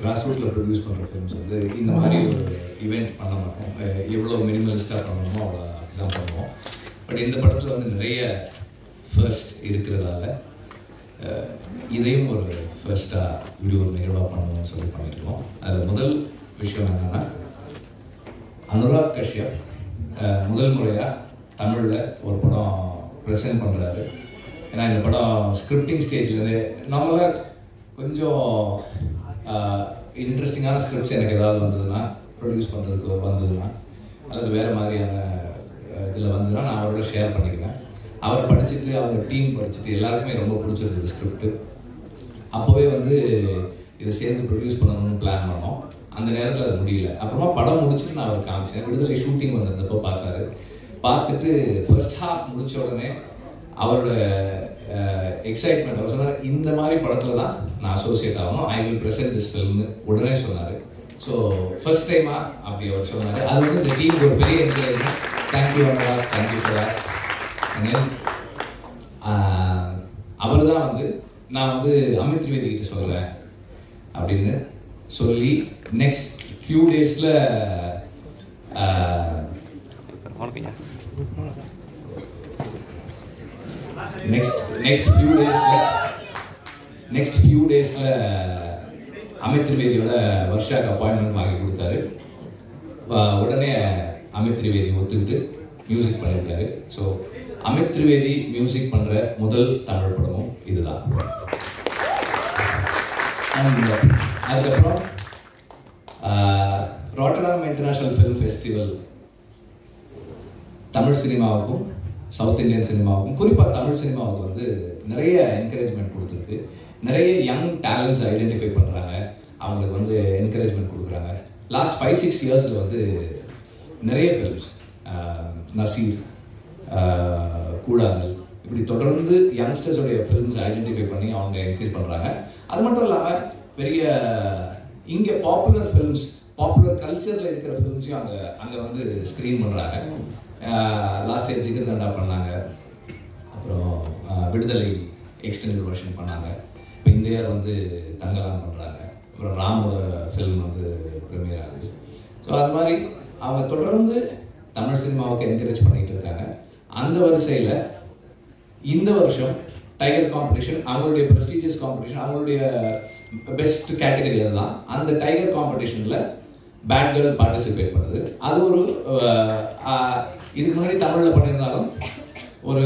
Cross ரூட்டில் produce பண்ணுற films வந்து இந்த மாதிரி ஒரு ஈவெண்ட் பண்ண மாட்டோம். எவ்வளோ மினிமலிஸ்டாக பண்ணணுமோ அவ்வளோ தான் பண்ணுவோம். பட் இந்த படத்தில் வந்து நிறைய ஃபர்ஸ்ட் இருக்கிறதால இதையும் ஒரு ஃபர்ஸ்ட்டாக இப்படி ஒரு நிகழ்வாக பண்ணணும்னு சொல்லி பண்ணியிருக்கோம். அதில் முதல் விஷயம் என்னென்னா, அனுராக் கஷ்யப் முதல் முறையாக தமிழில் ஒரு படம் ப்ரெசென்ட் பண்ணுறாரு. ஏன்னா இந்த படம் ஸ்கிரிப்டிங் ஸ்டேஜ்லேருந்து நம்மளாக கொஞ்சம் இன்ட்ரெஸ்டிங்கான ஸ்கிரிப்ட்ஸ் எனக்கு ஏதாவது வந்ததுன்னா, ப்ரொடியூஸ் பண்ணுறதுக்கு வந்ததுன்னா, அல்லது வேறு மாதிரியான இதில் வந்ததுன்னா நான் அவரோட ஷேர் பண்ணிக்குவேன். அவர் படிச்சுட்டு, அவங்க டீம் படிச்சுட்டு எல்லாருக்குமே ரொம்ப பிடிச்சிருந்தது ஸ்கிரிப்டு. அப்போவே வந்து இதை சேர்ந்து ப்ரொடியூஸ் பண்ணணும்னு பிளான் பண்ணோம். அந்த நேரத்தில் அது முடியல. அப்புறமா படம் முடிச்சுட்டு நான் அவர் காமிச்சேன். விடுதலை ஷூட்டிங் வந்திருந்தப்போ பார்த்தாரு. பார்த்துட்டு ஃபர்ஸ்ட் ஹாஃப் முடிச்ச உடனே அவரோட எக்ஸைட்மெண்ட், அவர் சொன்னார், இந்த மாதிரி படத்தில் தான் நான் அசோசியேட் ஆகணும், ஐ வில் ப்ரெசென்ட் திஸ் ஃபில்ம்னு உடனே சொன்னார். ஸோ ஃபர்ஸ்ட் டைமாக அப்படி அவர் சொன்னார். அது வந்து இந்த டீமுக்கு ஒரு பெரிய என்கரேஜ்மெண்ட். தேங்க்யூ அண்ணா, தேங்க்யூ ஃபார் தட். அவர் தான் வந்து நான் வந்து அமித் திரிவேதி கிட்ட சொல்கிறேன் அப்படின்னு சொல்லி நெக்ஸ்ட் ஃபியூ டேஸில் நெக்ஸ்ட் ஃபியூ டேஸில் அமித் திரிவேதியோட வர்ஷாக்கு அப்பாயின்மெண்ட் வாங்கி கொடுத்தாரு. உடனே அமித் திரிவேதி ஒத்துக்கிட்டு மியூசிக் பண்ணியிருக்காரு. ஸோ அமித் திரிவேதி மியூசிக் பண்ணுற முதல் தமிழ் படமும் இதுதான். அதுக்கப்புறம் Rotterdam international film festival Tamil சினிமாவுக்கும் சவுத் இந்தியன் சினிமாவுக்கும், குறிப்பாக தமிழ் சினிமாவுக்கு வந்து நிறைய என்கரேஜ்மெண்ட் கொடுத்துருக்கு. நிறைய யங் டேலண்ட்ஸ் ஐடென்டிஃபை பண்ணுறாங்க, அவங்களுக்கு வந்து என்கரேஜ்மெண்ட் கொடுக்குறாங்க. லாஸ்ட் 5-6 இயர்ஸில் வந்து நிறைய ஃபிலிம்ஸ், நசீர், கூழாங்கல், இப்படி தொடர்ந்து யங்ஸ்டர்ஸோடைய ஃபிலிம்ஸ் ஐடென்டிஃபை பண்ணி அவங்க என்கரேஜ் பண்ணுறாங்க. அது மட்டும் இல்லாமல் பெரிய இங்கே பாப்புலர் ஃபிலிம்ஸ், பாப்புலர் கல்ச்சரில் இருக்கிற ஃபிலிம்ஸையும் அங்கே வந்து ஸ்க்ரீன் பண்ணுறாங்க. லாஸ்ட் இயர் ஜிகர் தண்டா பண்ணாங்க, அப்புறம் விடுதலை எக்ஸ்டெண்டட் வெர்ஷன் பண்ணாங்க. இப்போ இந்த இயர் வந்து தங்கலான் பண்ணுறாங்க. அப்புறம் ராமோட ஃபிலிம் வந்து ப்ரீமியர் ஆகுது. ஸோ அது மாதிரி அவங்க தொடர்ந்து தமிழ் சினிமாவுக்கு என்கரேஜ் பண்ணிகிட்டு இருக்காங்க. அந்த வரிசையில் இந்த வருஷம் டைகர் காம்படிஷன், அவங்களுடைய ப்ரெஸ்டீஜியஸ் காம்படிஷன், அவங்களுடைய பெஸ்ட் கேட்டகரி அதுதான். அந்த டைகர் காம்படிஷனில் பேட் கேர்ள் பார்ட்டிசிபேட் பண்ணுது. அது ஒரு இதுக்கு முன்னாடி தமிழில் பண்ணியிருந்தாலும் ஒரு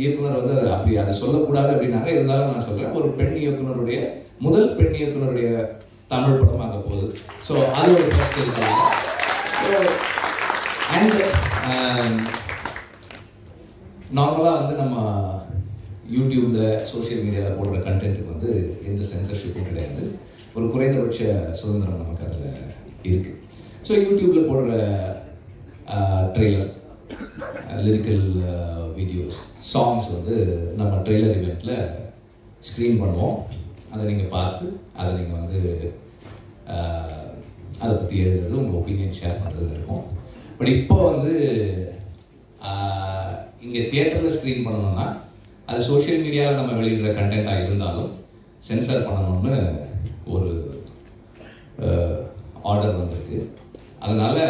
இயக்குனர் வந்து அப்படி அதை சொல்லக்கூடாது அப்படின்னாங்க. இருந்தாலும் நான் சொல்கிறேன், ஒரு பெண் இயக்குனருடைய முதல் பெண் இயக்குனருடைய தமிழ் படம் அங்கே போகுது. ஸோ அது ஒரு ஃபர்ஸ்ட் இருக்காங்க. அண்ட் நார்மலாக வந்து நம்ம யூடியூப்பில், சோஷியல் மீடியாவில் போடுற கண்டென்ட்டுக்கு வந்து எந்த சென்சர்ஷிப்பும் கிடையாது. ஒரு குறைந்தபட்ச சுதந்திரம் நமக்கு அதில் இருக்குது. ஸோ யூடியூப்பில் போடுற ட்ரெய்லர், லிரிக்கல் வீடியோஸ், சாங்ஸ் வந்து நம்ம ட்ரெய்லர் இவெண்ட்டில் ஸ்க்ரீன் பண்ணுவோம். அதை நீங்கள் பார்த்து அதை நீங்கள் வந்து அதை பற்றி எழுதுறது, உங்கள் ஒப்பீனியன் ஷேர் பண்ணுறது இருக்கும். பட் இப்போ வந்து இங்கே தியேட்டரில் ஸ்க்ரீன் பண்ணணும்னா அது சோஷியல் மீடியாவில் நம்ம வெளியிடுற கண்டென்ட்டாக இருந்தாலும் சென்சார் பண்ணணும்னு ஒரு ஆர்டர் வந்திருக்கு. அதனால்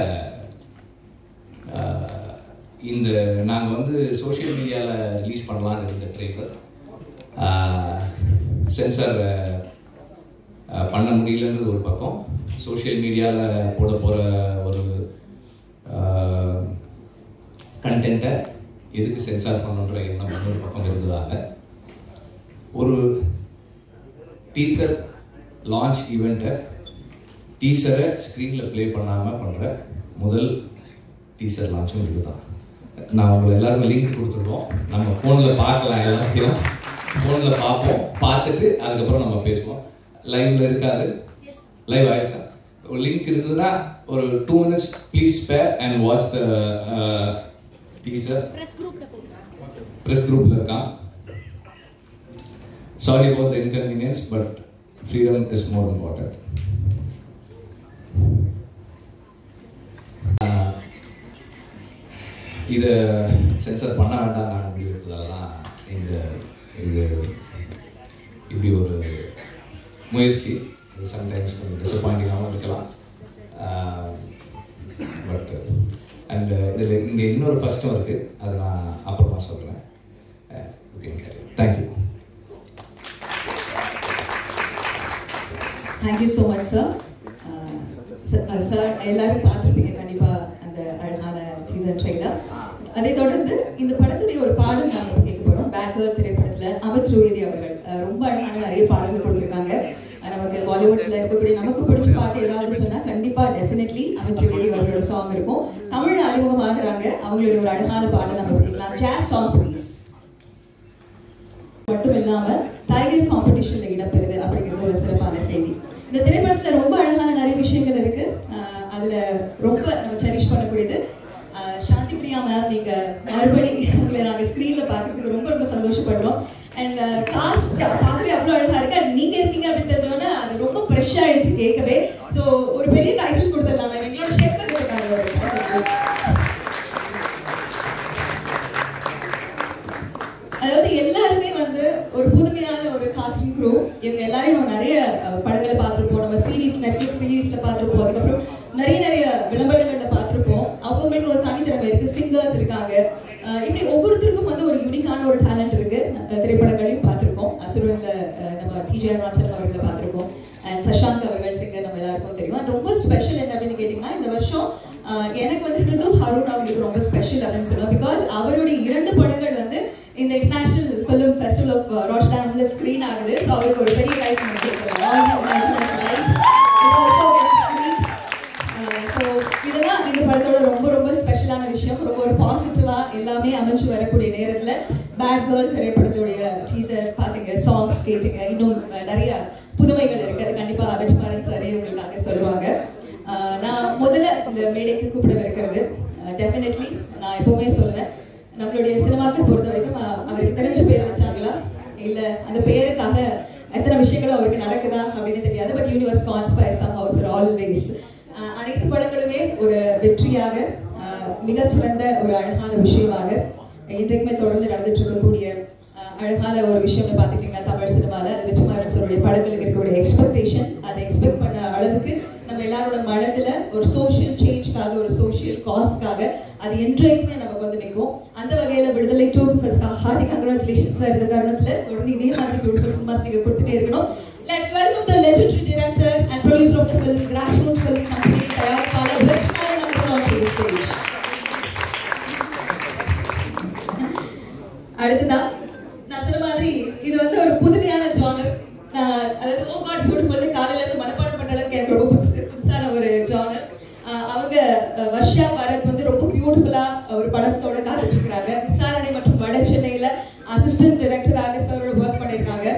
இந்த நாங்கள் வந்து சோஷியல் மீடியாவில் ரிலீஸ் பண்ணலான்னு இருந்த ட்ரெய்லர் சென்சார் பண்ண முடியலன்றது ஒரு பக்கம், சோஷியல் மீடியாவில் போட போகிற ஒரு கண்டென்ட்டை எதுக்கு சென்சார் பண்ணுன்ற எண்ணம் இன்னொரு பக்கம் இருந்ததால் ஒரு டீசர் லான்ச் ஈவெண்ட்டை, டீசரை ஸ்க்ரீனில் ப்ளே பண்ணாமல் பண்ணுற முதல் டீசர் லான்ச்சும் இது தான். நான் உங்களை எல்லாருக்கும் லிங்க் கொடுத்துருக்கோம். நம்ம ஃபோனில் பார்க்கலாம், எல்லாத்தையும் ஃபோனில் பார்ப்போம். பார்த்துட்டு அதுக்கப்புறம் நம்ம பேசுவோம். லைவ்ல இருக்காது, லைவ் ஆயிடுச்சா? ஒரு லிங்க் இருந்ததுன்னா ஒரு 2 minutes please spare and watch the teaser. Press குரூப்பில் இருக்கான். Sorry about the inconvenience, but freedom is more important. இதை சென்சர் பண்ண வேண்டாம் நான் முடிவு எடுத்ததால தான் இது இப்படி ஒரு முயற்சி. சம்டைம்ஸ் கொஞ்சம் டிசப்பாயிண்டிங்காகவும் இருக்கலாம். பட் அண்ட் இதில் இங்கே இன்னொரு ஃபஸ்ட்டும் இருக்குது, அதை நான் அப்புறமா சொல்கிறேன். Thank you. Thank you so much sir. Sir எல்லாரும் பார்த்துருப்பீங்க கண்டிப்பாக அந்த அழகான டீசர் ட்ரெய்லர். அதை தொடர்ந்து இந்த படத்துடைய ஒரு பாடல் நாங்கள் கேட்க போகிறோம். பேட் கேர்ள் திரைப்படத்தில் அமித் திரிவேதி அவர்கள் ரொம்ப அழகான நிறைய பாடல்கள் கொடுத்துருக்காங்க. நமக்கு பாலிவுட்ல இருக்கக்கூடிய நமக்கு பிடிச்ச பாட்டு ஏதாவது சொன்னால் கண்டிப்பாக டெஃபினெட்லி அமித் திரிவேதி அவர்களோட சாங் இருக்கும். தமிழ் அறிமுகமாகறாங்க, அவங்களுடைய ஒரு அழகான பாடல் நம்ம கேட்கலாம். ஜாஸ் சாங் ப்ளீஸ். மட்டும் இல்லாமல் டைகர் காம்படிஷன்ல இடம்பெறுது அப்படிங்கிறது ஒரு சிறப்பான செய்தி. இந்த திரைப்படத்துல ரொம்ப அழகான நிறைய விஷயங்கள் இருக்கு. அதுல ரொம்ப நம்ம செரிஷ் பண்ணக்கூடியது சாந்தி பிரியா மேம், நீங்க மறுபடி உங்களை நாங்க ஸ்கிரீன்ல பாக்குறதுக்கு ரொம்ப ரொம்ப சந்தோஷப்படுறோம். அண்ட் காஸ்ட் பார்க்கவே அவ்வளோ அழகா இருக்கு. அண்ட் நீங்க இருக்கீங்க அப்படின்னு தெரிஞ்சோன்னா அது ரொம்ப ஃப்ரெஷ் ஆயிடுச்சு கேட்கவே. ஸோ ஒரு பெரிய டைட்டில் கொடுத்துடலாம். எங்களோட ஷெஃப் இருக்காங்க. அதாவது எல்லாருமே வந்து ஒரு புதுமையான ஒரு காஸ்டிங் க்ரூ. இவங்க எல்லாரையும் நிறைய படங்களை பார்த்துருப்போம், நம்ம சீரீஸ் நெட்ஃபிளிக்ஸ் சீரீஸ்ல பார்த்துருப்போம், அதுக்கப்புறம் நிறைய விளம்பரங்கள்ல பார்த்துருப்போம். அவங்களுக்கு ஒரு தனித்திறமை இருக்கு, சிங்கர்ஸ் இருக்காங்க. இப்படி ஒவ்வொருத்தருக்கும் வந்து ஒரு யூனிக்கான ஒரு டேலண்ட் இருக்கு. திரைப்படங்களையும் பார்த்துருக்கோம். அசுரன்ல நம்ம டிஜே அருணாச்சலம் அவர்களை பார்த்துருக்கோம். அண்ட் சஷாங்க் அவர்கள் சிங்கர் நம்ம எல்லாருக்கும் தெரியும். ரொம்ப ஸ்பெஷல் என்ன அப்படின்னு கேட்டீங்கன்னா, இந்த வருஷம் எனக்கு வந்து ஹிருது ஹருண் அவங்களுக்கு ரொம்ப ஸ்பெஷல் அப்படின்னு சொல்லுவேன். பிகாஸ் அவருடைய 2 படங்கள் வந்து இந்த இன்டர்நேஷனல் ஃபிலிம் ஃபெஸ்டிவல் ஆஃப் ராட்டர்டாம்ல ஸ்கிரீன் ஆகுது. ஸோ அவருக்கு ஒரு பெரிய லைஃப் ஸோ இதெல்லாம் இந்த படத்தோட ரொம்ப ரொம்ப ஸ்பெஷலான விஷயம். ரொம்ப ஒரு பாசிட்டிவா எல்லாமே அமைஞ்சு வரக்கூடிய நேரத்தில் பேட் கேர்ள் திரைப்படத்துடைய டீசர் பார்த்தீங்க, சாங்ஸ் கேட்டீங்க, இன்னும் நிறைய புதுமைகள் இருக்கு. அது கண்டிப்பாக வெற்றிமாறன் சாரே உங்களுக்காக சொல்லுவாங்க. நான் முதல்ல இந்த மேடைக்கு கூப்பிடவிருக்கிறது டெஃபினெட்லி நான் எப்பவுமே சொல்லுவேன், நம்மளுடைய சினிமாக்கள் பொறுத்த வரைக்கும் அவருக்கு தெரிஞ்ச பேர் வச்சாங்களா இல்ல அந்த பேருக்காக எத்தனை விஷயங்களும் அவருக்கு நடக்குதா அப்படின்னு தெரியாது. But universe conspire somehow always. அனைத்து படங்களுமே ஒரு வெற்றியாக மிகச்சிறந்த ஒரு அழகான விஷயமாக இன்றைக்குமே தொடர்ந்து நடந்துட்டு இருக்கக்கூடிய அழகான ஒரு விஷயம்னு பார்த்துக்கிட்டீங்கன்னா தமிழ் சினிமால வெற்றிமாறன் சாருடைய படங்களுக்கு இருக்கக்கூடிய எக்ஸ்பெக்டேஷன், அதை எக்ஸ்பெக்ட் பண்ண அளவுக்கு நம்ம எல்லாரோட மனதுல ஒரு சோஷியல் சேஞ்ச்காக, ஒரு சோஷியல் காஸ்க்காக அது என்றைக்குமே நமக்கு வந்து நிற்கும். அந்த வகையில விடுதலை 2 ஹார்ட்டி கங்க்ராச்சுலேஷன்ஸ் சார். இந்த தருணத்துல தொடர்ந்து இதே மாதிரி பியூட்டிஃபுல் சினிமாஸ் நீங்க கொடுத்துட்டே இருக்கணும். Let's welcome the legendary director and producer of the film grassroot film company தயாரிப்பாளர் வெற்றிமாறன் அவர்கள் on the stage. அடுத்ததா நான் சொன்ன மாதிரி இது வந்து ஒரு புதுமையான ஜானர். அதாவது ஓ காட் பியூட்டிஃபுல் காலையில இருந்து மனப்பாடம் பண்ற அளவுக்கு எனக்கு ரொம்ப புதுசான ஒரு ஜானர். அவங்க வர்ஷா பரத் வந்து ரொம்ப பியூட்டிஃபுல்லா ஒரு படத்தோட காத்துட்டு இருக்காங்க. விசாரணை மற்றும் வட சென்னையில அசிஸ்டன்ட் டைரக்டராக சாரோட ஒர்க் பண்ணிருக்காங்க.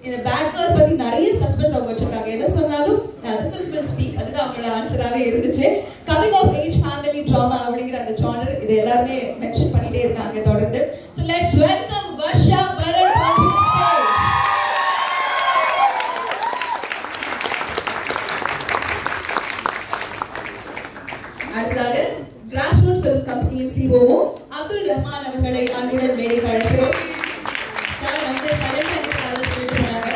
இந்த பேட் கேர்ள் பத்தி நிறைய சஸ்பென்ஸ் அவங்க வச்சிருக்காங்க. எதை சொன்னாலும் அது ஃபில்ம் வில் ஸ்பீக், அதுதான் அவங்களோட ஆன்சராகவே இருந்துச்சு. Coming of age family drama அப்படிங்கிற அந்த ஜானர் இது எல்லாருமே மென்ஷன் பண்ணிட்டே இருக்காங்க தொடர்ந்து. So let's welcome Varsha Bharath on the stage. அடுத்ததாக கிராஸ்ரூட் ஃபிலிம் கம்பெனியின் சிஓஓ அப்துல் ரஹ்மான் அவர்களை அன்புடன் மேடைக்கு அழைக்கிறோம். சார் வந்து சைலண்டாக சொல்லிட்டு போனாங்க,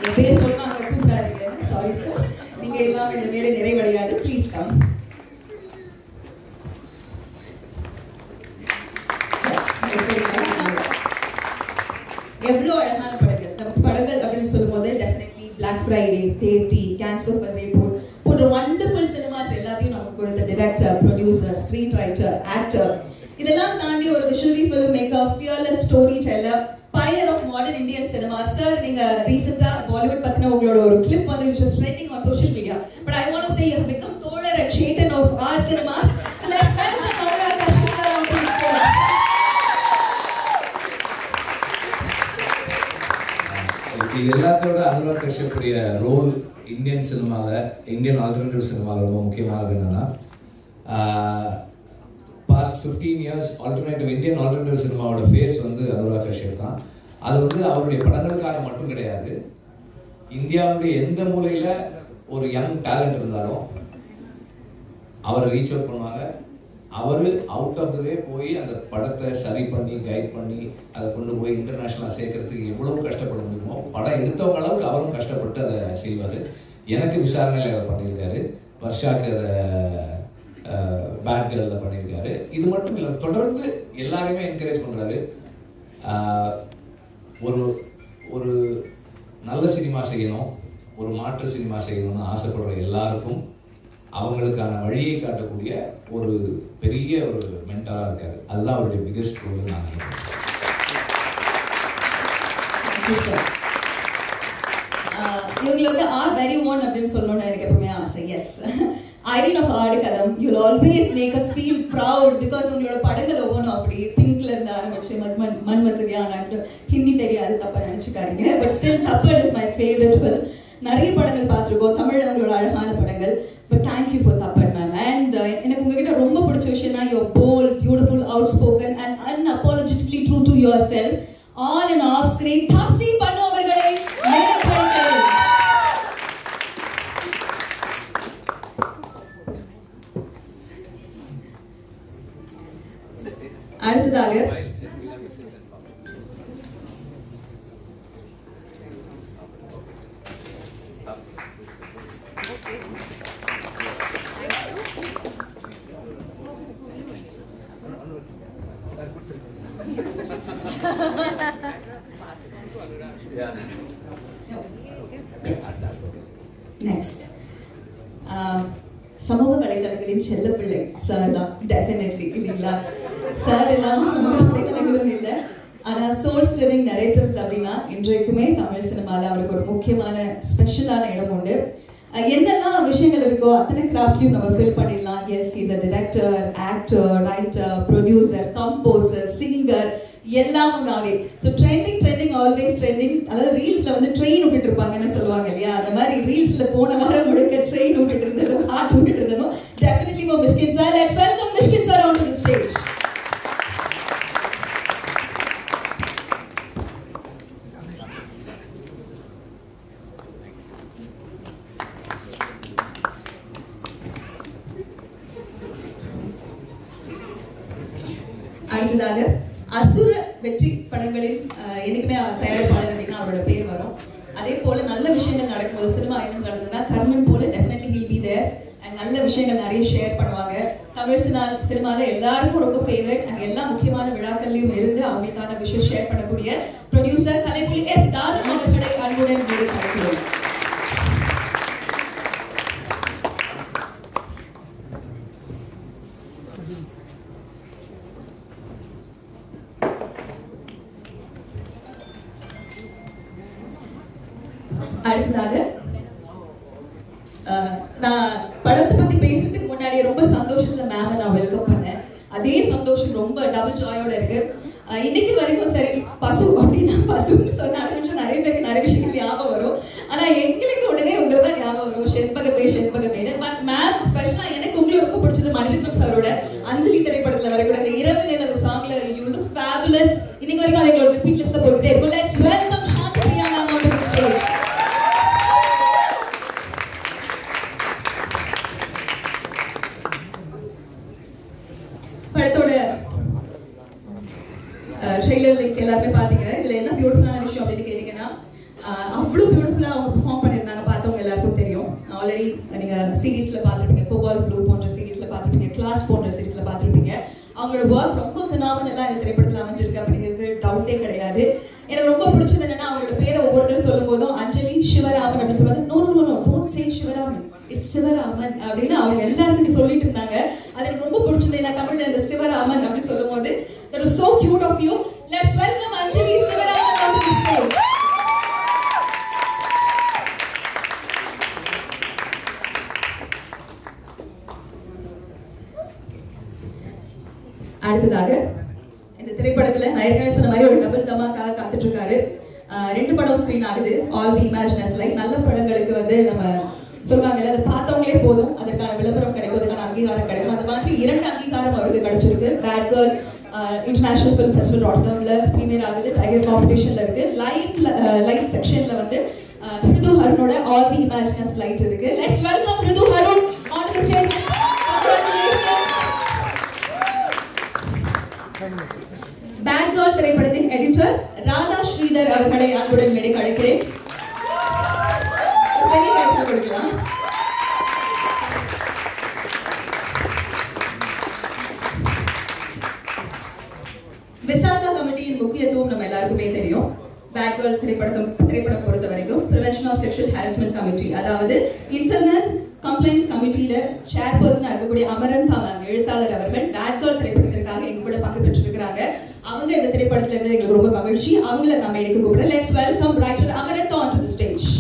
என் பேர் சொல்லுவாங்க கூப்பிடாதீங்க. சாரி சார், நீங்க இல்லாம இந்த மேடை நிறைவடையாது. Please come. எவ்வளோ அழகான படங்கள் நமக்கு படங்கள் அப்படின்னு சொல்லும் போது definitely Black Friday, thirty, Gangs of Wasseypur போன்ற வண்டர்ஃபுல் சினிமாஸ் எல்லாத்தையும் நமக்கு கொடுத்த director, producer, screen writer, actor, இதெல்லாம் தாண்டி ஒரு visually film maker, fearless story teller, pioneer of modern Indian cinema. Sir, நீங்க ரீசெண்டா பாலிவுட் பத்தின உங்களோட ஒரு கிளிப் வந்து which is trending on social media. But I want to say you have become Tholar and Chetan of our cinemas. So let's welcome Anurag Kashyap on the stage. இது எல்லாத்தோட அனுராக் கஷ்யப்புடைய role Indian சினிமாவில், Indian alternative சினிமாவில் ரொம்ப முக்கியமானது என்னன்னா, past 15 years Indian alternative சினிமாவோட face வந்து அனுராக் கஷ்யப் தான். அது வந்து அவருடைய படங்களுக்காக மட்டும் கிடையாது, இந்தியாவுடைய எந்த மூலையில் ஒரு யங் டேலண்ட் இருந்தாலும் அவரை ரீச் அவுட் பண்ணுவாங்க. அவர் அவுட் ஆஃப் த வே போய் அந்த படத்தை சரி பண்ணி கைட் பண்ணி அதை கொண்டு போய் இன்டர்நேஷ்னலாக சேர்க்கறதுக்கு எவ்வளவு கஷ்டப்பட முடியுமோ படம் எடுத்தவங்க அளவுக்கு அவரும் கஷ்டப்பட்டு அதை செய்வார். எனக்கு விசாரணையில் அதை பண்ணியிருக்காரு, வர்ஷாக்கு அதை பேட் கேர்ளில் பண்ணியிருக்காரு. இது மட்டும் இல்லை, தொடர்ந்து எல்லாரையுமே என்கரேஜ் பண்ணுறாரு. ஒரு ஒரு நல்ல சினிமா செய்யணும், ஒரு மாற்று சினிமா செய்யணும்னு ஆசைப்படுற எல்லாருக்கும் அவங்களுக்கான வழியை காட்டக்கூடிய ஒரு பெரிய ஒரு மென்டாராக இருக்காரு. அதுதான் அவருடைய பிகெஸ்ட் ரோல்னு நான் நினைக்கிறேன். இவங்களுக்கு ஆர் வெரி ஓன் அப்படின்னு சொல்லணும்னு எனக்கு எப்பவுமே ஆசை. Yes, iron of Aadukalam, you will always make us feel proud because உங்களோட படங்கள் ஒவ்வொன்றும் அப்படி பிங்க்ல இருந்து ஆரம்பிச்சு மன் மசரியான ஹிந்தி தெரியாது, தப்பா நினைச்சுக்காதீங்க. But still Thappad is my favourite film. நிறைய படங்கள் பார்த்துருக்கோம், தமிழ் உங்களோட அழகான படங்கள். But thank you for Thappad ma'am. And எனக்கு உங்ககிட்ட ரொம்ப பிடிச்ச விஷயம்னா your bold, beautiful, outspoken and unapologetically true to yourself on and off screen. Taapsee Pannu அவர்களை அடுத்ததாக நெக்ஸ்ட் சமூக வலைதளங்களின் செல்லப்பிள்ளை சார் தான் டெஃபினெட்லி, இல்லைங்களா? சார் இல்லாம சமூக வலைதளங்களும் இல்லை. ஆனா சோல் ஸ்டிரிங் நரேட்டிவ்ஸ் அப்படின்னா இன்றைக்குமே தமிழ் சினிமால அவருக்கு ஒரு முக்கியமான ஸ்பெஷலான இடம் உண்டு. என்னெல்லாம் விஷயங்கள் இருக்கோ அத்தனை கிராஃப்ட்லையும் நம்ம ஃபில் பண்ணிடலாம். Yes, is a director, actor, writer, producer, composer, singer, எல்லாமே. So trending always trending. அதாவது ரீல்ஸ்ல வந்து ட்ரெயின் விட்டுட்டு இருப்பாங்கன்னு சொல்லுவாங்க இல்லையா, அந்த மாதிரி ரீல்ஸ்ல போன வாரம் முழுக்க ட்ரெயின் விட்டுட்டு இருந்ததும் ஹார்ட் விட்டுட்டு இருந்ததும் definitely for Mysskin sir. Let's welcome Mysskin sir on to the stage. அடுத்ததாக அசுர வெற்றி படங்களின் என்னைக்குமே தயாரிப்பாளர் அப்படின்னா அவரோட பேர் வரும். அதே போல நல்ல விஷயங்கள் நடக்கும்போது, சினிமா ஐலண்ட்ஸ் நடந்ததுன்னா கர்மன் போல definitely will be there and நல்ல விஷயங்கள் நிறைய ஷேர் பண்ணுவாங்க. தமிழ் சினிமால எல்லாருக்கும் ரொம்ப ஃபேவரட் அண்ட் எல்லா முக்கியமான விழாக்கள்லையும் இருந்து அவங்களுக்கான விஷயம் ஷேர் பண்ணக்கூடிய ப்ரொடியூசர் கலைப்புலி எஸ் தானு அவர்களை அன்புடன் அழைக்கிறோம். அடுத்ததாக நான் படத்தை பத்தி பேசுறதுக்கு முன்னாடி ரொம்ப சந்தோஷத்துல மேம் நான் வெல்கம் பண்ணேன். அதே சந்தோஷம் ரொம்ப டபுள் ஜாயோட இருக்கு. இன்னைக்கு வரைக்கும் சரி, பசு அப்படின்னா பசுன்னு சொன்ன அடுத்த நிமிஷம் நிறைய பேருக்கு நிறைய விஷயங்கள் ஞாபகம் வரும். ஆனா எங்களுக்கு உடனே உங்களுக்கு தான் ஞாபகம் வரும், செண்பகமே. பட் மேம் ஸ்பெஷலா எனக்கு உங்களுக்கு ரொம்ப பிடிச்சது மணிரத்னம் சாரோட அஞ்சலி திரைப்படத்துல வரக்கூட அந்த இரவு நிலவு சாங்ல யூ லுக் ஃபேபுலஸ். இன்னைக்கு வரைக்கும் அதை எங்களோட ரிப்பீட் லிஸ்ட்ல போயிட்டே இருக்கும். Let's welcome Shanthi Priya ma'am on the stage. படத்தோட ட்ரெய்லர் லிங்க் எல்லாருமே பாத்தீங்க. இதுல என்ன பியூட்டிஃபுல்லான விஷயம் அப்படின்னு கேட்டீங்கன்னா, அவ்வளவு பியூட்டிஃபுல்லா அவங்க பெர்ஃபார்ம் பண்ணிருந்தாங்க. பார்த்தவங்க எல்லாருக்கும் தெரியும். ஆல்ரெடி நீங்க சீரீஸ்ல பார்த்துருப்பீங்க, கோபால் ப்ளூ போன்ற சீரீஸ்ல பார்த்துருப்பீங்க, கிளாஸ் போன்ற சீரீஸ்ல பார்த்துருப்பீங்க. அவங்களோட ஒர்க் ரொம்ப ஃபினாமினலா இந்த திரைப்படத்தில் அமைஞ்சிருக்கு அப்படிங்கிறது டவுட்டே கிடையாது. எனக்கு ரொம்ப பிடிச்சது என்னன்னா, அவங்களோட பேரை ஒவ்வொருத்தர் சொல்லும் போதும் அஞ்சலி சிவராமன் அப்படின்னு சொல்லுவாங்க. No no no don't say Sivaraman, it's Sivaraman அப்படின்னு அவங்க எல்லாருக்கும் சொல்லிட்டு இருந்தாங்க. அது எனக்கு ரொம்ப பிடிச்சது. நான் தமிழ்ல இந்த சிவராமன் அப்படின்னு சொல்லும் போது that was so cute of you. Let's welcome Anjali Sivaraman onto the stage. அடுத்ததாக இந்த திரைப்படத்துல நான் ஏற்கனவே சொன்ன மாதிரி ஒரு டபுள் தமாக்காக காத்துட்டு இருக்காரு. 2 படம் ஸ்கிரீன் ஆகுது. All we imagine as light. நல்ல படங்களுக்கு வந்து நம்ம சொல்லுவாங்கல்ல, அதை பார்த்தவங்களே போதும் அதற்கான விளம்பரம் கிடைக்கும், அதுக்கான அங்கீகாரம் கிடைக்கும். அது மாதிரி 2 அங்கீகாரம் அவருக்கு கிடைச்சிருக்கு. Bad Girl international film festival ராட்டர்டம்ல பிரீமியர் ஆகுது. டைகர் காம்படிஷன்ல இருக்கு. லைவ் செக்ஷன்ல வந்து ரிது ஹருனோட All we imagine as Light இருக்கு. Let's welcome Ritu Harun on the stage. Bad girl திரைப்படத்தின் எடிட்டர் ராதா ஸ்ரீதர் அவர்களை அன்புடன் மேடைக்கு அழைக்கிறேன். பெரிய கைத்தட்டல் கொடுக்கலாம். விசாகா கமிட்டியின் முக்கியத்துவம் நம்ம எல்லாருக்குமே தெரியும். பேட் கேர்ள் திரைப்படம் பொறுத்த வரைக்கும் prevention of sexual harassment committee, அதாவது இன்டர்னல் கம்ப்ளைண்ட்ஸ் கமிட்டியில சேர்பர்சனா இருக்கக்கூடிய அமரன் தாமன் எழுத்தாளர் அவர்கள் பேட் கேர்ள் திரைப்படத்திற்காக எங்க கூட பங்கு பெற்றிருக்கிறாங்க. அவங்க இந்த திரைப்படத்துல இருந்து எங்களுக்கு ரொம்ப மகிழ்ச்சி. அவங்கள நம்ம எடுக்க கூப்பிடுறோம். Let's welcome writer Amaran on to the stage.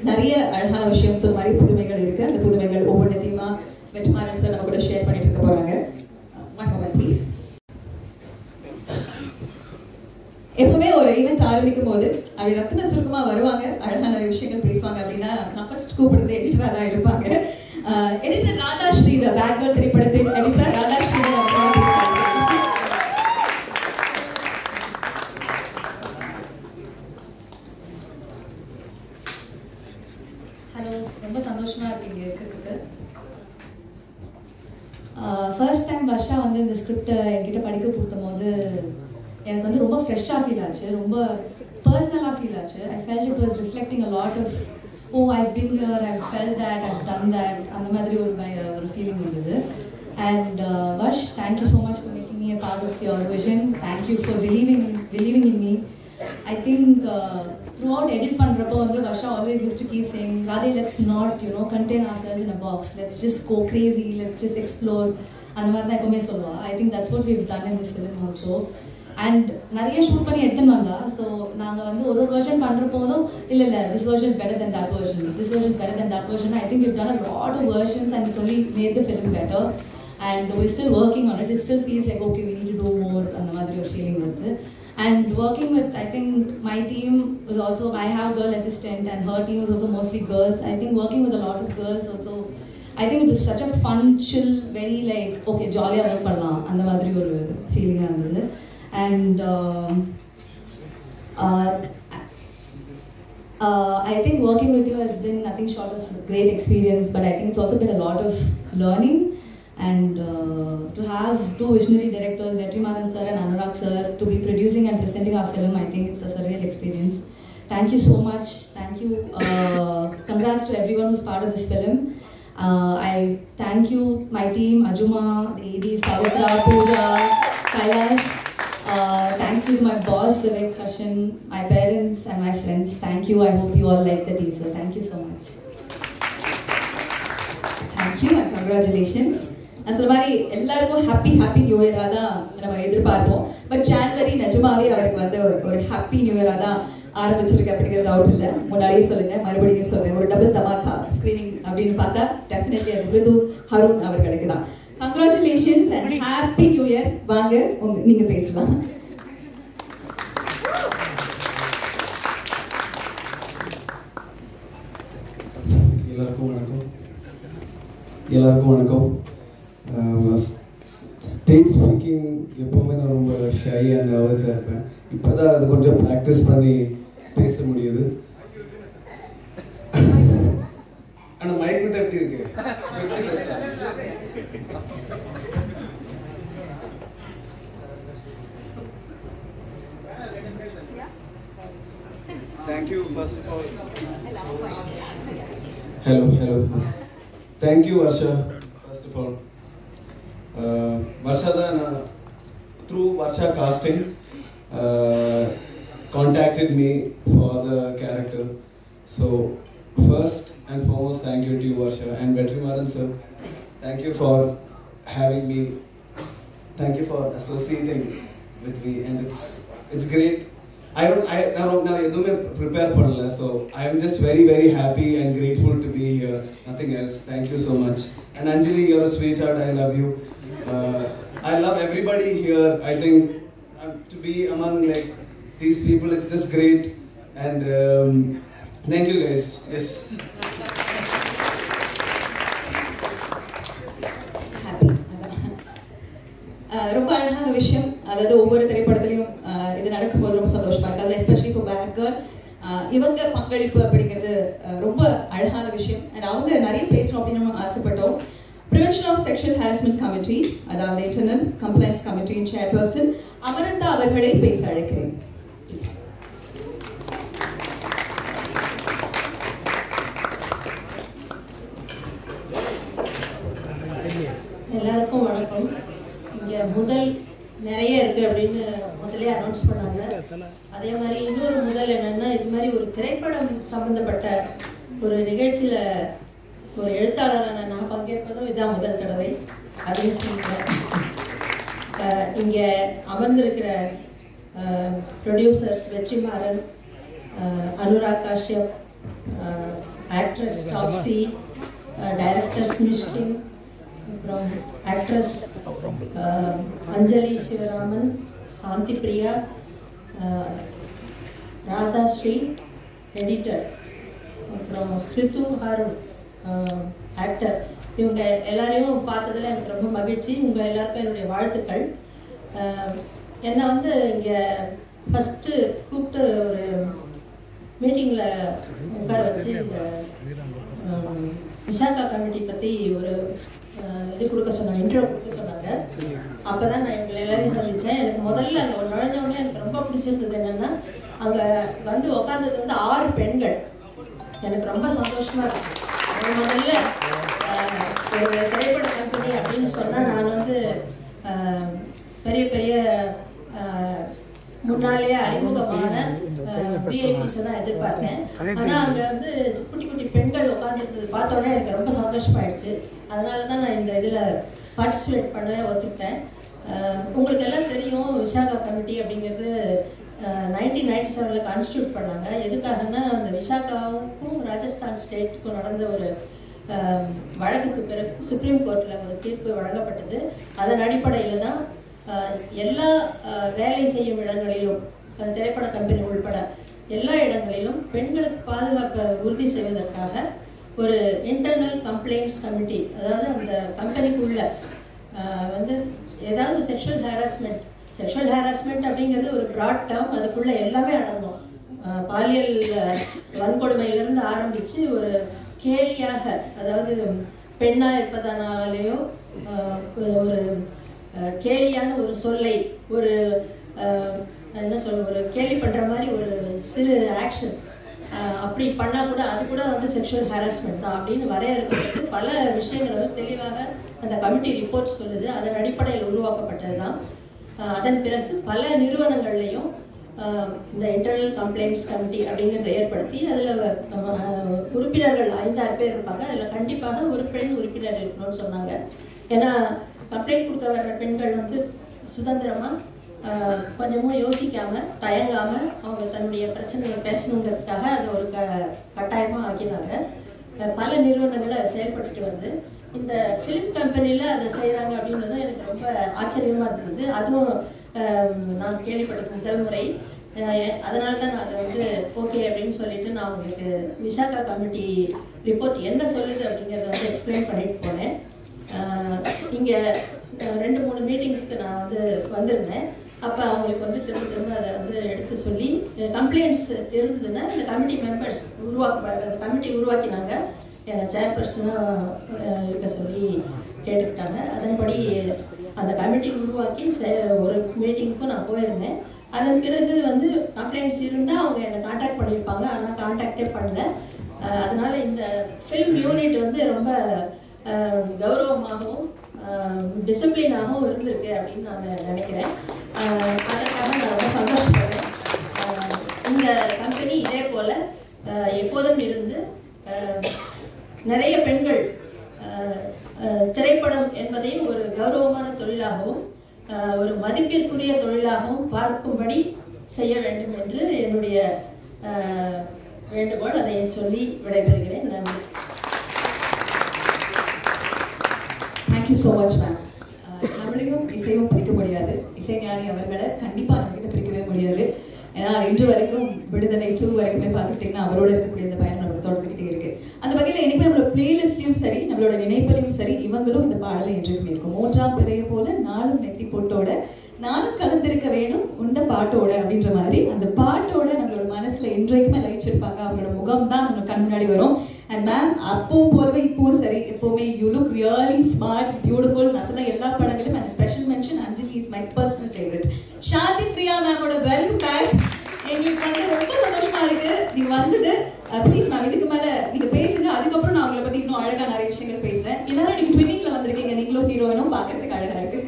நிறைய அழகான விஷயம் சொல்ற மாதிரி புதுமைகள் இருக்கு. அந்த புதுமைகள் ஒவ்வொன்றையுமா வெற்றிமாறன் சார் நம்ம கூட ஷேர் பண்ணிட்டு இருக்க போறாங்க. ப்ளீஸ். எப்பவுமே ஒரு ஈவெண்ட் ஆரம்பிக்கும் போது அப்படி ரத்தின சுருக்கமா வருவாங்க, அழகான நிறைய விஷயங்கள் பேசுவாங்க அப்படின்னா நான் ஃபர்ஸ்ட் கூப்பிடுறது எடிட்டரா தான் இருப்பாங்க. Editor Radha Sridhar, bad girl திரைப்படத்தின் எடிட்டர் ராதா ஸ்ரீதர் அவர்கள் பேசுவாங்க. ஹலோ, ரொம்ப சந்தோஷமா இருக்கீங்க இருக்கிறதுக்கு. ஃபர்ஸ்ட் டைம் வர்ஷா வந்து இந்த ஸ்கிரிப்டை என்கிட்ட படிக்க கொடுத்தும் போது எனக்கு வந்து ரொம்ப ஃப்ரெஷ்ஷாக ஃபீல் ஆச்சு, ரொம்ப பர்சனலாக ஃபீல் ஆச்சு. I felt it was reflecting a lot of I've been here, I felt that, I've done that, அந்த மாதிரி ஒரு ஃபீலிங் வந்தது. And Varsh, thank you so much for making me a part of your vision. Thank you for believing in me. I think throughout edit பண்றப்போ வந்து Varsha always used to keep saying, Radhe, let's not, contain ourselves in a box. Let's just go crazy. Let's just explore. அந்த மாதிரி தான் எப்பவுமே சொல்லுவா. I think that's what we've done in the film also. And நிறைய shoot பண்ணி எடுத்துன்னு வந்தா. So நாங்கள் வந்து ஒரு வெர்ஷன் பண்ணுறப்போதும் இல்லை this version is better than that version. This version is better than that version. I think we've done a lot of versions and it's only made the film better. And we're still working on it. It still feels like, okay, we need to do more. அந்த மாதிரி ஒரு feeling வருது. And working with, I think my team was also, I have girl assistant and her team was also mostly girls. I think working with a lot of girls also, I think it was such a fun, chill, very like, okay, jolly work பண்ணலாம் அந்த மாதிரி ஒரு ஃபீலிங்காக இருந்தது. And I think working with you has been nothing short of great experience, but I think it's also been a lot of learning. And to have two visionary directors, Vetrimaran sir and Anurag sir, to be producing and presenting our film, I think it's a surreal experience. Thank you so much. Thank you. Congrats to everyone who's part of this film. I thank you, my team, Ajuma, the ADs, Pavitra, Pooja, Kailash. Thank you to my boss, Vivek Harshan, my parents and my friends. Thank you. I hope you all like the teaser. Thank you so much. Thank you and congratulations. நான் சொல்ல மாதிரி எல்லாருக்கும் happy new இயராக தான் நம்ம எதிர்பார்ப்போம். But January நிஜமாவே அவருக்கு வந்து ஒரு ஹாப்பி நியூ இயராக தான் ஆரம்பிச்சிருக்கு அப்படிங்கிற டவுட் இல்லை. முன்னாடியே சொல்லுங்க, மறுபடியும் சொல்றேன், ஒரு டபுள் தமாக்கா ஸ்கிரீனிங் அப்படின்னு பார்த்தா டெஃபினெட்லி அது மிருது ஹருண் அவர்களுக்கு தான். Congratulations and happy new year. வாங்க நீங்க பேசலாம். எல்லாருக்கும் வணக்கம். ஸ்டேஜ் ஸ்பீக்கிங் எப்போவுமே நான் ரொம்ப ஷை அண்ட் நர்வஸாக இருப்பேன். இப்போ தான் அது கொஞ்சம் ப்ராக்டிஸ் பண்ணி பேச முடியுது. ஆனால் மைக் விட்டு எப்படி இருக்கு? Thank you first of all. Hello. Thank you Varsha first of all. Varsha through Varsha casting contacted me for the character. So first and foremost, thank you to you Varsha and Vetrimaran sir. Thank you for having me. Thank you for associating with me, and it's great. I don't now எதுவுமே prepare பண்ணல, so I am just very happy and grateful to be here. Nothing else. Thank you so much. And Anjali, you're a sweetheart. I love you. I love everybody here. I think to be among like these people, it's just great. And thank you guys. Yes. ரொம்ப அழகான விஷயம். அதாவது ஒவ்வொரு திரைப்படத்திலையும் இது நடக்கும்போது ரொம்ப சந்தோஷமா இருக்கு. அதில் எஸ்பெஷலி ஃபார் பேட் கேர்ள் இவங்க பங்களிப்பு அப்படிங்கிறது ரொம்ப அழகான விஷயம். அண்ட் அவங்க நிறைய பேசணும் அப்படின்னு நம்ம ஆசைப்பட்டோம். Prevention of Sexual Harassment Committee, அதாவது Internal Compliance Committee Chairperson அமரந்தா அவர்களை பேச அழைக்கிறேன். எல்லாருக்கும் வணக்கம். இங்கே முதல் நிறைய இருக்குது அப்படின்னு முதலே அனௌன்ஸ் பண்ணாங்க. அதே மாதிரி இன்னொரு முதல் என்னென்னா, இது மாதிரி ஒரு திரைப்படம் சம்மந்தப்பட்ட ஒரு நிகழ்ச்சியில் ஒரு எழுத்தாளரான நான் பங்கேற்பதும் இதான் முதல் தடவை. அதையும் சொல்லுங்கள். இங்கே அமர்ந்திருக்கிற producers Vetrimaaran, Anurag Kashyap, actress Taapsee, directors Mysskin, அப்புறம் ஆக்ட்ரஸ் அஞ்சலி சிவராமன், சாந்தி பிரியா, ராதா ஸ்ரீ, எடிட்டர், அப்புறம் ஹிருத்து ஹாரூன் ஆக்டர், இவங்க எல்லாரையும் பார்த்ததில் எனக்கு ரொம்ப மகிழ்ச்சி. உங்கள் எல்லாருக்கும் என்னுடைய வாழ்த்துக்கள். என்னை வந்து இங்கே ஃபஸ்ட்டு கூப்பிட்டு ஒரு மீட்டிங்கில் உட்கார வச்சு விசாகா கமிட்டி பற்றி ஒரு இது கொடுக்க சொன்னாங்க, இன்ட்ரோ கொடுக்க சொன்னாங்க. அப்போ தான் நான் இவங்களை எல்லாரையும் சந்தித்தேன். எனக்கு முதல்ல அங்கே நுழைஞ்சோடனே எனக்கு ரொம்ப பிடிச்சிருந்தது என்னென்னா, அங்கே வந்து உட்காந்தது வந்து 6 பெண்கள். எனக்கு ரொம்ப சந்தோஷமாக இருக்கு. முதல்ல ஒரு திரைப்பட கம்பெனி அப்படின்னு சொன்னால் நான் வந்து பெரிய பெரிய முன்னாலேயே அறிமுகமான விஐபிஸை தான் எதிர்பார்த்தேன். ஆனால் அங்கே வந்து குட்டி குட்டி பெண்கள் உட்காந்துருந்தது பார்த்தோன்னே எனக்கு ரொம்ப சந்தோஷமாயிடுச்சு. அதனால தான் நான் இந்த இதில் பார்ட்டிசிபேட் பண்ண ஒத்துக்கிட்டேன். உங்களுக்கு எல்லாம் தெரியும், விசாகா கமிட்டி அப்படிங்கிறது 1997 கான்ஸ்டியூட் பண்ணாங்க. எதுக்காகனா, அந்த விசாகாவுக்கும் ராஜஸ்தான் ஸ்டேட்டுக்கும் நடந்த ஒரு வழக்குக்கு பிறகு சுப்ரீம் கோர்ட்டில் ஒரு தீர்ப்பு வழங்கப்பட்டது. அதன் அடிப்படையில் தான் எல்லா வேலை செய்யும் இடங்களிலும், திரைப்பட கம்பெனி உள்பட எல்லா இடங்களிலும் பெண்களுக்கு பாதுகாப்பை உறுதி செய்வதற்காக ஒரு இன்டர்னல் கம்ப்ளைண்ட்ஸ் கமிட்டி, அதாவது அந்த கம்பெனிக்குள்ள வந்து ஏதாவது செக்ஷுவல் ஹாராஸ்மெண்ட் அப்படிங்கிறது ஒரு ப்ராட் டேர்ம். அதுக்குள்ள எல்லாமே அடங்கும். பாலியல் வன்கொடுமையிலிருந்து ஆரம்பித்து ஒரு கேலியாக, அதாவது பெண்ணாக இருப்பதனாலேயோ ஒரு கேலியான ஒரு சொல்லை, ஒரு என்ன சொல்ல, ஒரு கேலி பண்ணுற மாதிரி ஒரு சிறு ஆக்ஷன் அப்படி பண்ணால் கூட அது கூட வந்து செக்ஷுவல் ஹாராஸ்மெண்ட் தான் அப்படின்னு வரையறுக்கப்பட்டு பல விஷயங்கள் வந்து தெளிவாக அந்த கமிட்டி ரிப்போர்ட் சொல்லுது. அதன் அடிப்படையில் உருவாக்கப்பட்டது தான். அதன் பிறகு பல நிறுவனங்கள்லையும் இந்த இன்டர்னல் கம்ப்ளைண்ட்ஸ் கமிட்டி அப்படிங்கிறத ஏற்படுத்தி அதில் உறுப்பினர்கள் 5-6 பேர் இருப்பாங்க. அதில் கண்டிப்பாக ஒரு பெண் உறுப்பினர் இருக்கணும்னு சொன்னாங்க. ஏன்னா கம்ப்ளைண்ட் கொடுக்க வர்ற பெண்கள் வந்து சுதந்திரமாக கொஞ்சமும் யோசிக்காமல் தயங்காமல் அவங்க தன்னுடைய பிரச்சனையை பேசணுங்கிறதுக்காக அதை ஒரு கட்டாயமாக ஆக்கினாங்க. பல நிறுவனங்களை செயல்பட்டுட்டு வருது. இந்த ஃபிலிம் கம்பெனியில் அதை செய்கிறாங்க அப்படின்றதும் எனக்கு ரொம்ப ஆச்சரியமாக இருந்தது. அதுவும் நான் கேள்விப்பட்டது முதல் முறை. அதனால தான் நான் அதை வந்து ஓகே அப்படின்னு சொல்லிட்டு நான் உங்களுக்கு விசாகா கமிட்டி ரிப்போர்ட் என்ன சொல்லுது அப்படிங்கிறத வந்து எக்ஸ்பிளைன் பண்ணிட்டு போனேன். இங்கே 2-3 மீட்டிங்ஸ்க்கு நான் வந்து வந்திருந்தேன். அப்போ அவங்களுக்கு வந்து திரும்ப அதை வந்து எடுத்து சொல்லி கம்ப்ளைண்ட்ஸ் இருந்ததுன்னா இந்த கமிட்டி மெம்பர்ஸ் அந்த கமிட்டி உருவாக்கினாங்க. என்னை சேர்பர்சனாக இருக்க சொல்லி கேட்டுக்கிட்டாங்க. அதன்படி அந்த கமிட்டி உருவாக்கி ஒரு மீட்டிங்க்கும் நான் போயிருந்தேன். அதன் பிறகு வந்து கம்ப்ளைண்ட்ஸ் இருந்தால் அவங்க என்னை கான்டாக்ட் பண்ணியிருப்பாங்க. ஆனால் கான்டாக்டே பண்ணல. அதனால் இந்த ஃபில்ம் யூனிட் வந்து ரொம்ப கௌரவமாகவும் டிசிப்ளினாகவும் இருந்திருக்கு அப்படின்னு நான் நினைக்கிறேன். அதற்காக நான் ரொம்ப சந்தோஷப்படுறேன். இந்த கம்பெனி இதே போல் எப்போதும் இருந்து நிறைய பெண்கள் திரைப்படம் என்பதையும் ஒரு கௌரவமான தொழிலாகவும் ஒரு மதிப்பிற்குரிய தொழிலாகவும் பார்க்கும்படி செய்ய வேண்டும் என்று என்னுடைய வேண்டுகோள். அதை சொல்லி விடைபெறுகிறேன். நன்றி. Thank you so much ma'am. தமிழையும் இசையும் பிரிக்க முடியாது. இசைஞானி அவர்களை கண்டிப்பாக நம்மகிட்ட பிரிக்கவே முடியாது. ஏன்னா இன்று வரைக்கும் விடுதலை 2 வரைக்குமே பார்த்துக்கிட்டிங்கன்னா அவரோட இருக்கக்கூடிய இந்த பயணம் நமக்கு தொடர்ந்துகிட்டே இருக்கு. அந்த வகையில் என்னைக்குமே நம்மளோட பிளேலிஸ்ட்லயும் சரி நம்மளோட நினைப்பிலையும் சரி இவங்களும் இந்த பாடலை என்றைக்குமே இருக்கும். 3ஆம் பிறைய போல நாளும் நெத்தி போட்டோட நானும் கலந்திருக்க வேணும் இந்த பாட்டோட அப்படின்ற மாதிரி அந்த பாட்டோட நம்மளோட மனசுல என்றைக்குமே லயிச்சிருப்பாங்க. அவங்களோட முகம் தான் நம்ம கண் முன்னாடி வரும். அண்ட் மேம் அப்பவும் போலவே இப்பவும் சரி எப்பவுமே you look really smart beautiful. நான் சொன்ன எல்லா படங்களும் and special mention Anjali is my personal favourite. Shanthi Priya மேமோட வெல்கம் பேக். எங்களுக்கு வந்து ரொம்ப சந்தோஷமா இருக்கு நீங்க வந்தது. ப்ளீஸ் மேம் இதுக்கு மேல நீங்க பேசுங்க, அதுக்கப்புறம் நான் உங்களை பத்தி இன்னும் அழகா நிறைய விஷயங்கள் பேசுறேன். எல்லாரும் நீங்க ட்வின்னிங்ல வந்திருக்கீங்க, நீங்களும் ஹீரோயினும் பாக்குறதுக்கு அழகா இருக்கு.